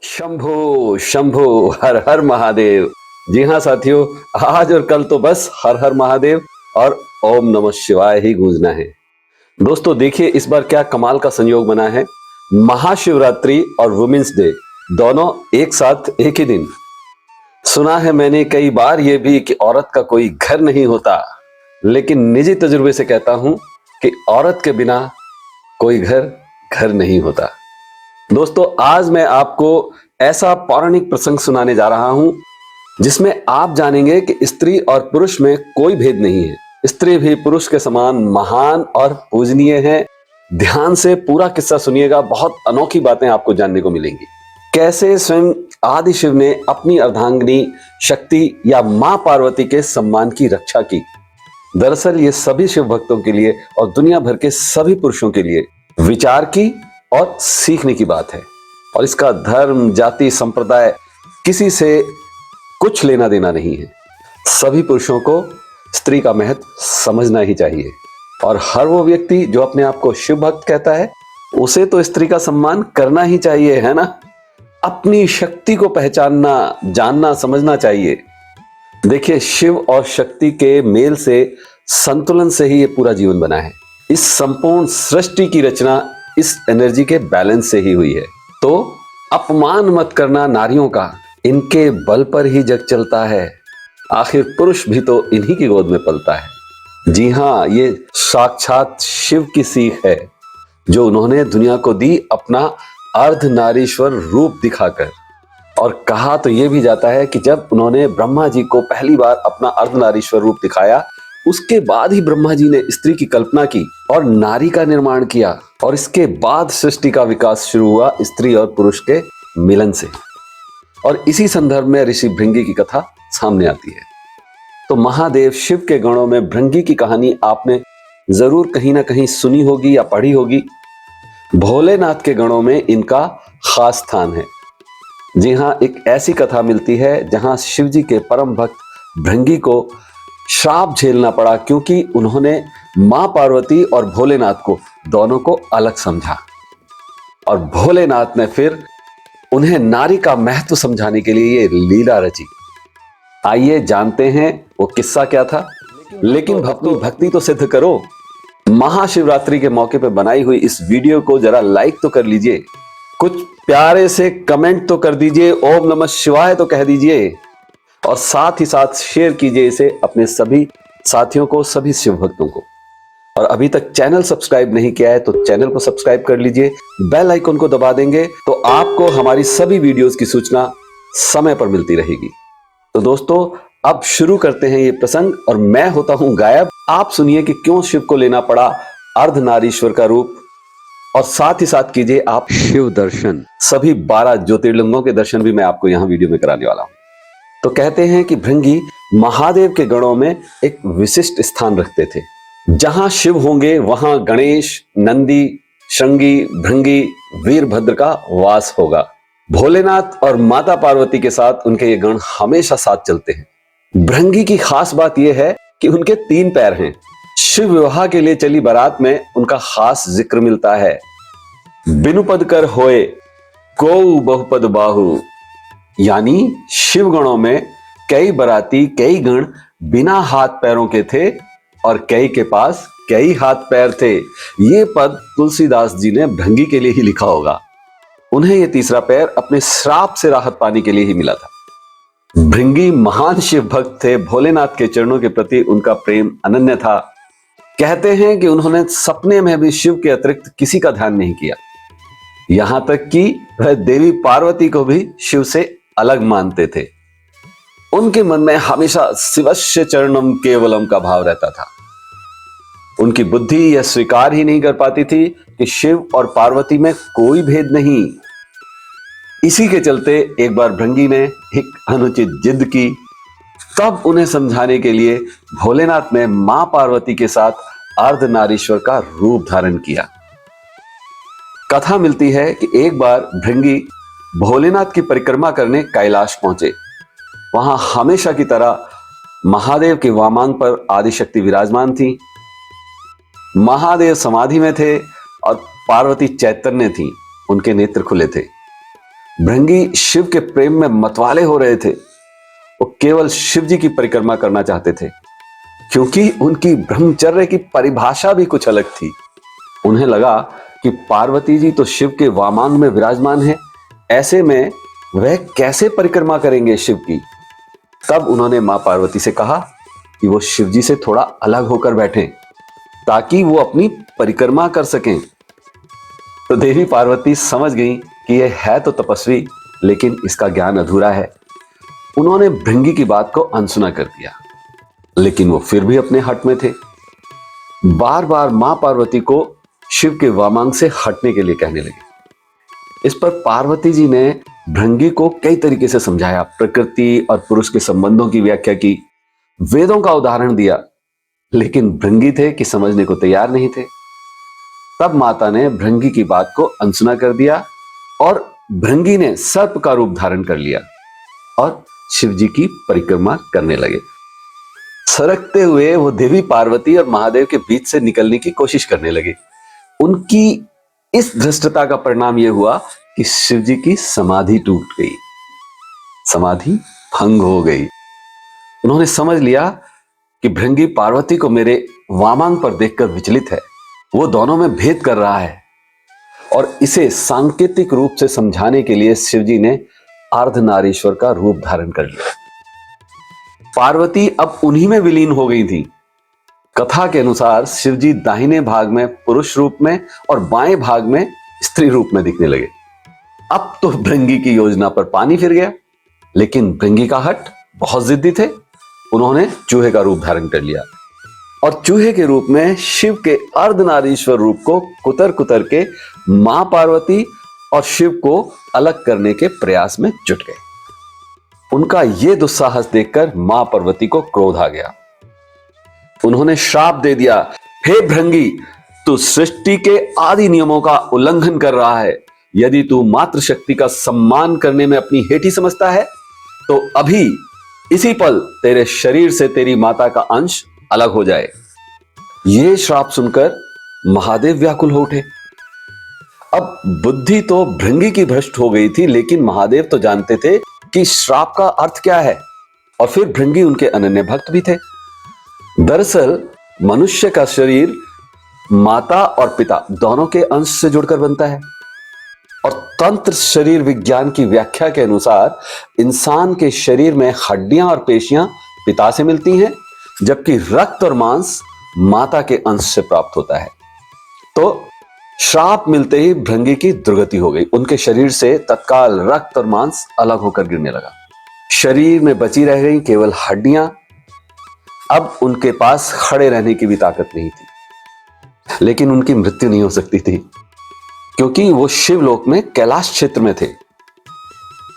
शंभो शंभो हर हर महादेव। जी हाँ साथियों, आज और कल तो बस हर हर महादेव और ओम नमः शिवाय ही गूंजना है। दोस्तों देखिए इस बार क्या कमाल का संयोग बना है। महाशिवरात्रि और वुमेन्स डे दोनों एक साथ एक ही दिन। सुना है मैंने कई बार ये भी कि औरत का कोई घर नहीं होता, लेकिन निजी तजुर्बे से कहता हूं कि औरत के बिना कोई घर घर नहीं होता। दोस्तों आज मैं आपको ऐसा पौराणिक प्रसंग सुनाने जा रहा हूं जिसमें आप जानेंगे कि स्त्री और पुरुष में कोई भेद नहीं है। स्त्री भी पुरुष के समान महान और पूजनीय है। ध्यान से पूरा किस्सा सुनिएगा, बहुत अनोखी बातें आपको जानने को मिलेंगी। कैसे स्वयं आदि शिव ने अपनी अर्धांगिनी शक्ति या मां पार्वती के सम्मान की रक्षा की। दरअसल ये सभी शिव भक्तों के लिए और दुनिया भर के सभी पुरुषों के लिए विचार की और सीखने की बात है। और इसका धर्म जाति संप्रदाय किसी से कुछ लेना देना नहीं है। सभी पुरुषों को स्त्री का महत्व समझना ही चाहिए। और हर वो व्यक्ति जो अपने आप को शिव भक्त कहता है उसे तो स्त्री का सम्मान करना ही चाहिए, है ना। अपनी शक्ति को पहचानना, जानना, समझना चाहिए। देखिए शिव और शक्ति के मेल से, संतुलन से ही ये पूरा जीवन बना है। इस संपूर्ण सृष्टि की रचना इस एनर्जी के बैलेंस से ही हुई है। तो अपमान मत करना नारियों का, इनके बल पर ही जग चलता है। आखिर पुरुष भी तो इन्हीं की गोद में पलता है। जी हाँ, ये साक्षात शिव की सीख है जो उन्होंने दुनिया को दी अपना अर्धनारीश्वर रूप दिखाकर। और कहा तो ये भी जाता है कि जब उन्होंने ब्रह्मा जी को पहली बार अपना अर्धनारीश्वर रूप दिखाया, उसके बाद ही ब्रह्मा जी ने स्त्री की कल्पना की और नारी का निर्माण किया। और इसके बाद सृष्टि का विकास शुरू हुआ स्त्री और पुरुष के मिलन से। और इसी संदर्भ में ऋषि भृंगी की कथा सामने आती है। तो महादेव शिव के गणों में भृंगी की कहानी आपने जरूर कहीं ना कहीं सुनी होगी या पढ़ी होगी। भोलेनाथ के गणों में इनका खास स्थान है। जी हाँ, एक ऐसी कथा मिलती है जहां शिव जी के परम भक्त भृंगी को श्राप झेलना पड़ा क्योंकि उन्होंने मां पार्वती और भोलेनाथ को दोनों को अलग समझा। और भोलेनाथ ने फिर उन्हें नारी का महत्व समझाने के लिए ये लीला रची। आइए जानते हैं वो किस्सा क्या था। लेकिन भक्ति तो सिद्ध करो। महाशिवरात्रि के मौके पर बनाई हुई इस वीडियो को जरा लाइक तो कर लीजिए, कुछ प्यारे से कमेंट तो कर दीजिए, ओम नमः शिवाय तो कह दीजिए। और साथ ही साथ शेयर कीजिए इसे अपने सभी साथियों को, सभी शिव भक्तों को। और अभी तक चैनल सब्सक्राइब नहीं किया है तो चैनल को सब्सक्राइब कर लीजिए। बेल आइकन को दबा देंगे तो आपको हमारी सभी वीडियोस की सूचना समय पर मिलती रहेगी। तो दोस्तों अब शुरू करते हैं ये प्रसंग। और मैं होता हूं गायब। आप सुनिए कि क्यों शिव को लेना पड़ा अर्धनारीश्वर का रूप। और साथ ही साथ कीजिए आप शिव दर्शन। सभी 12 ज्योतिर्लिंगों के दर्शन भी मैं आपको यहां वीडियो में कराने वाला हूं। तो कहते हैं कि भृंगी महादेव के गणों में एक विशिष्ट स्थान रखते थे। जहां शिव होंगे वहां गणेश, नंदी, श्रृंगी, भृंगी, वीरभद्र का वास होगा। भोलेनाथ और माता पार्वती के साथ उनके ये गण हमेशा साथ चलते हैं। भृंगी की खास बात यह है कि उनके 3 पैर हैं। शिव विवाह के लिए चली बारात में उनका खास जिक्र मिलता है। बिनुपद कर होए को बहुपद बाहु, यानी शिव गणों में कई बराती, कई गण बिना हाथ पैरों के थे और कई के पास कई हाथ पैर थे। ये पद तुलसीदास जी ने भृंगी के लिए ही लिखा होगा। उन्हें ये तीसरा पैर अपने श्राप से राहत पाने के लिए ही मिला था। भृंगी महान शिव भक्त थे। भोलेनाथ के चरणों के प्रति उनका प्रेम अनन्य था। कहते हैं कि उन्होंने सपने में भी शिव के अतिरिक्त किसी का ध्यान नहीं किया। यहां तक कि वह देवी पार्वती को भी शिव से अलग मानते थे। उनके मन में हमेशा शिवस्य चरणम केवलम का भाव रहता था। उनकी बुद्धि यह स्वीकार ही नहीं कर पाती थी कि शिव और पार्वती में कोई भेद नहीं। इसी के चलते एक बार भृंगी ने एक अनुचित जिद की। तब उन्हें समझाने के लिए भोलेनाथ ने मां पार्वती के साथ अर्धनारीश्वर का रूप धारण किया। कथा मिलती है कि एक बार भृंगी भोलेनाथ की परिक्रमा करने कैलाश पहुंचे। वहां हमेशा की तरह महादेव के वामांग पर आदिशक्ति विराजमान थी। महादेव समाधि में थे और पार्वती चैतन्य थी, उनके नेत्र खुले थे। भृंगी शिव के प्रेम में मतवाले हो रहे थे। वो केवल शिव जी की परिक्रमा करना चाहते थे, क्योंकि उनकी ब्रह्मचर्य की परिभाषा भी कुछ अलग थी। उन्हें लगा कि पार्वती जी तो शिव के वामांग में विराजमान है, ऐसे में वह कैसे परिक्रमा करेंगे शिव की। तब उन्होंने मां पार्वती से कहा कि वो शिव जी से थोड़ा अलग होकर बैठें, ताकि वो अपनी परिक्रमा कर सकें। तो देवी पार्वती समझ गई कि यह है तो तपस्वी, लेकिन इसका ज्ञान अधूरा है। उन्होंने भृंगी की बात को अनसुना कर दिया, लेकिन वो फिर भी अपने हट में थे। बार बार मां पार्वती को शिव के वामांग से हटने के लिए कहने लगे। इस पर पार्वती जी ने भृंगी को कई तरीके से समझाया, प्रकृति और पुरुष के संबंधों की व्याख्या की, वेदों का उदाहरण दिया, लेकिन भृंगी थे कि समझने को तैयार नहीं थे। तब माता ने भृंगी की बात को अनसुना कर दिया और भृंगी ने सर्प का रूप धारण कर लिया और शिव जी की परिक्रमा करने लगे। सरकते हुए वो देवी पार्वती और महादेव के बीच से निकलने की कोशिश करने लगे। उनकी इस धृष्टता का परिणाम यह हुआ कि शिव जी की समाधि टूट गई, समाधि भंग हो गई। उन्होंने समझ लिया कि भृंगी पार्वती को मेरे वामांग पर देखकर विचलित है, वो दोनों में भेद कर रहा है। और इसे सांकेतिक रूप से समझाने के लिए शिवजी ने अर्धनारीश्वर का रूप धारण कर लिया। पार्वती अब उन्हीं में विलीन हो गई थी। कथा के अनुसार शिवजी दाहिने भाग में पुरुष रूप में और बाएं भाग में स्त्री रूप में दिखने लगे। अब तो भृंगी की योजना पर पानी फिर गया, लेकिन भृंगी का हट बहुत जिद्दी थे। उन्होंने चूहे का रूप धारण कर लिया और चूहे के रूप में शिव के अर्धनारीश्वर रूप को कुतर कुतर के मां पार्वती और शिव को अलग करने के प्रयास में जुट गए। उनका यह दुस्साहस देखकर मां पार्वती को क्रोध आ गया। उन्होंने श्राप दे दिया, हे भृंगी, तू सृष्टि के आदि नियमों का उल्लंघन कर रहा है। यदि तू मातृशक्ति का सम्मान करने में अपनी हेठी समझता है, तो अभी इसी पल तेरे शरीर से तेरी माता का अंश अलग हो जाए। यह श्राप सुनकर महादेव व्याकुल हो उठे। अब बुद्धि तो भृंगी की भ्रष्ट हो गई थी, लेकिन महादेव तो जानते थे कि श्राप का अर्थ क्या है, और फिर भृंगी उनके अनन्य भक्त भी थे। दरअसल मनुष्य का शरीर माता और पिता दोनों के अंश से जुड़कर बनता है, और तंत्र शरीर विज्ञान की व्याख्या के अनुसार इंसान के शरीर में हड्डियां और पेशियां पिता से मिलती हैं, जबकि रक्त और मांस माता के अंश से प्राप्त होता है। तो श्राप मिलते ही भृंगी की दुर्गति हो गई। उनके शरीर से तत्काल रक्त और मांस अलग होकर गिरने लगा। शरीर में बची रह गई केवल हड्डियां। अब उनके पास खड़े रहने की भी ताकत नहीं थी, लेकिन उनकी मृत्यु नहीं हो सकती थी, क्योंकि वो शिवलोक में कैलाश क्षेत्र में थे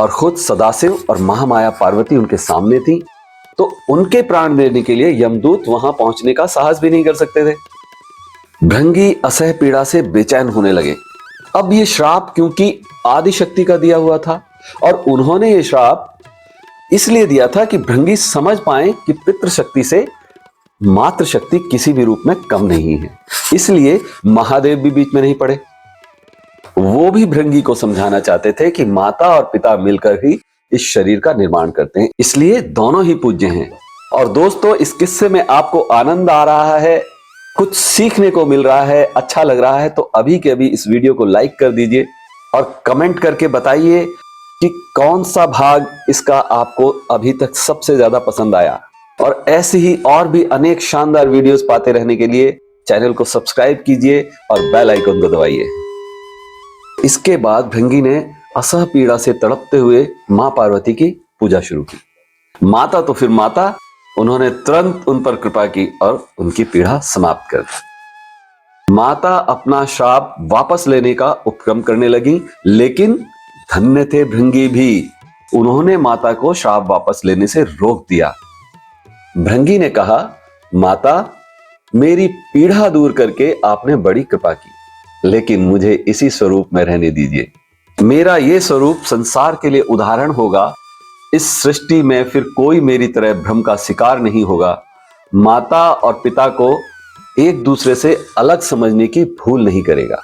और खुद सदाशिव और महामाया पार्वती उनके सामने थी। तो उनके प्राण देने के लिए यमदूत वहां पहुंचने का साहस भी नहीं कर सकते थे। भृंगी असह पीड़ा से बेचैन होने लगे। अब ये श्राप क्योंकि आदि शक्ति का दिया हुआ था, और उन्होंने ये श्राप इसलिए दिया था कि भृंगी समझ पाए कि पितृशक्ति से मातृशक्ति किसी भी रूप में कम नहीं है। इसलिए महादेव भी बीच में नहीं पड़े। वो भी भृंगी को समझाना चाहते थे कि माता और पिता मिलकर ही इस शरीर का निर्माण करते हैं, इसलिए दोनों ही पूज्य हैं। और दोस्तों, इस किस्से में आपको आनंद आ रहा है, कुछ सीखने को मिल रहा है, अच्छा लग रहा है, तो अभी के अभी इस वीडियो को लाइक कर दीजिए और कमेंट करके बताइए कि कौन सा भाग इसका आपको अभी तक सबसे ज्यादा पसंद आया। और ऐसी ही और भी अनेक शानदार वीडियोस पाते रहने के लिए चैनल को सब्सक्राइब कीजिए और बेल आइकन को दबाइए। इसके बाद भृंगी ने असह पीड़ा से तड़पते हुए मां पार्वती की पूजा शुरू की। माता तो फिर माता, उन्होंने तुरंत उन पर कृपा की और उनकी पीड़ा समाप्त कर दी। माता अपना श्राप वापस लेने का उपक्रम करने लगी, लेकिन धन्य थे भृंगी भी। उन्होंने माता को श्राप वापस लेने से रोक दिया। भृंगी ने कहा, माता, मेरी पीड़ा दूर करके आपने बड़ी कृपा की, लेकिन मुझे इसी स्वरूप में रहने दीजिए। मेरा यह स्वरूप संसार के लिए उदाहरण होगा। इस सृष्टि में फिर कोई मेरी तरह भ्रम का शिकार नहीं होगा। माता और पिता को एक दूसरे से अलग समझने की भूल नहीं करेगा।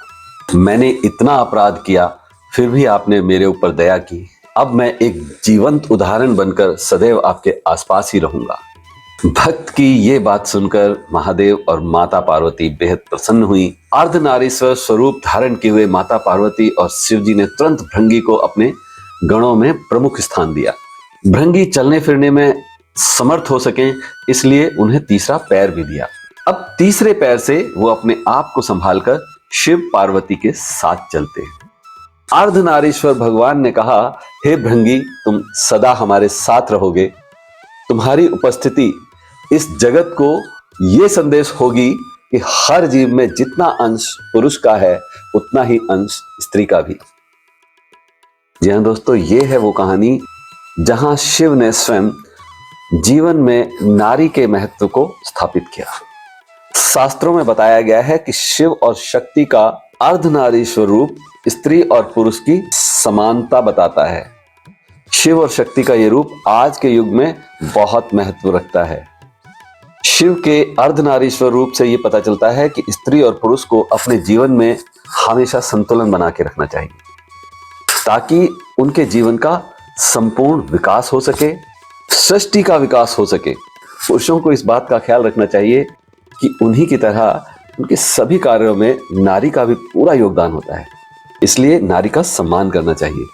मैंने इतना अपराध किया, फिर भी आपने मेरे ऊपर दया की। अब मैं एक जीवंत उदाहरण बनकर सदैव आपके आसपास ही रहूंगा। भक्त की ये बात सुनकर महादेव और माता पार्वती बेहद प्रसन्न हुई। अर्धनारीश्वर स्वरूप धारण किए हुए माता पार्वती और शिव जी ने तुरंत भृंगी को अपने गणों में प्रमुख स्थान दिया। भृंगी चलने फिरने में समर्थ हो सके, इसलिए उन्हें तीसरा पैर भी दिया। अब तीसरे पैर से वो अपने आप को संभालकर शिव पार्वती के साथ चलते हैं। अर्धनारीश्वर भगवान ने कहा, हे भृंगी, तुम सदा हमारे साथ रहोगे। तुम्हारी उपस्थिति इस जगत को यह संदेश होगी कि हर जीव में जितना अंश पुरुष का है उतना ही अंश स्त्री का भी। जी हाँ दोस्तों, ये है वो कहानी जहां शिव ने स्वयं जीवन में नारी के महत्व को स्थापित किया। शास्त्रों में बताया गया है कि शिव और शक्ति का अर्धनारीश्वर रूप स्त्री और पुरुष की समानता बताता है। शिव और शक्ति का यह रूप आज के युग में बहुत महत्व रखता है। शिव के अर्धनारीश्वर रूप से यह पता चलता है कि स्त्री और पुरुष को अपने जीवन में हमेशा संतुलन बना के रखना चाहिए, ताकि उनके जीवन का संपूर्ण विकास हो सके, सृष्टि का विकास हो सके। पुरुषों को इस बात का ख्याल रखना चाहिए कि उन्हीं की तरह उनके सभी कार्यों में नारी का भी पूरा योगदान होता है, इसलिए नारी का सम्मान करना चाहिए।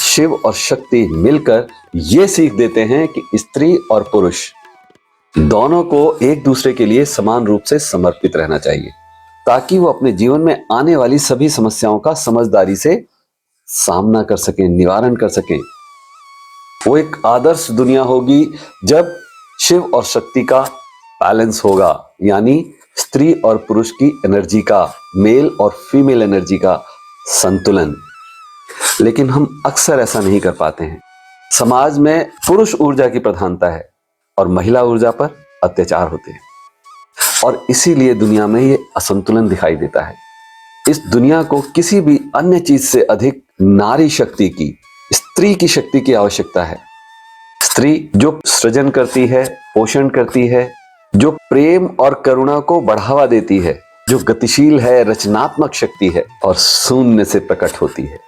शिव और शक्ति मिलकर ये सीख देते हैं कि स्त्री और पुरुष दोनों को एक दूसरे के लिए समान रूप से समर्पित रहना चाहिए, ताकि वो अपने जीवन में आने वाली सभी समस्याओं का समझदारी से सामना कर सकें, निवारण कर सकें। वो एक आदर्श दुनिया होगी जब शिव और शक्ति का बैलेंस होगा, यानी स्त्री और पुरुष की एनर्जी का, मेल और फीमेल एनर्जी का संतुलन। लेकिन हम अक्सर ऐसा नहीं कर पाते हैं। समाज में पुरुष ऊर्जा की प्रधानता है और महिला ऊर्जा पर अत्याचार होते हैं, और इसीलिए दुनिया में ये असंतुलन दिखाई देता है। इस दुनिया को किसी भी अन्य चीज से अधिक नारी शक्ति की, स्त्री की शक्ति की आवश्यकता है। स्त्री जो सृजन करती है, पोषण करती है, जो प्रेम और करुणा को बढ़ावा देती है, जो गतिशील है, रचनात्मक शक्ति है और शून्य से प्रकट होती है।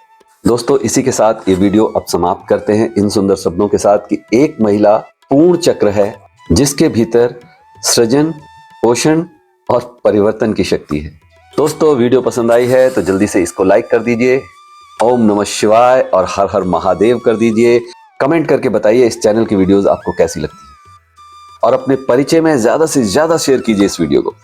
दोस्तों, इसी के साथ ये वीडियो अब समाप्त करते हैं इन सुंदर शब्दों के साथ कि एक महिला पूर्ण चक्र है जिसके भीतर सृजन, पोषण और परिवर्तन की शक्ति है। दोस्तों, वीडियो पसंद आई है तो जल्दी से इसको लाइक कर दीजिए, ओम नमः शिवाय और हर हर महादेव कर दीजिए। कमेंट करके बताइए इस चैनल की वीडियोस आपको कैसी लगती है, और अपने परिचय में ज्यादा से ज्यादा शेयर कीजिए इस वीडियो को,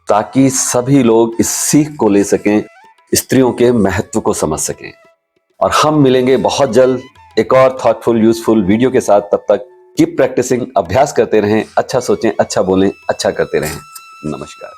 ताकि सभी लोग इस सीख को ले सकें, स्त्रियों के महत्व को समझ सकें। और हम मिलेंगे बहुत जल्द एक और थॉटफुल, यूजफुल वीडियो के साथ। तब तक कीप प्रैक्टिसिंग, अभ्यास करते रहें, अच्छा सोचें, अच्छा बोलें, अच्छा करते रहें। नमस्कार।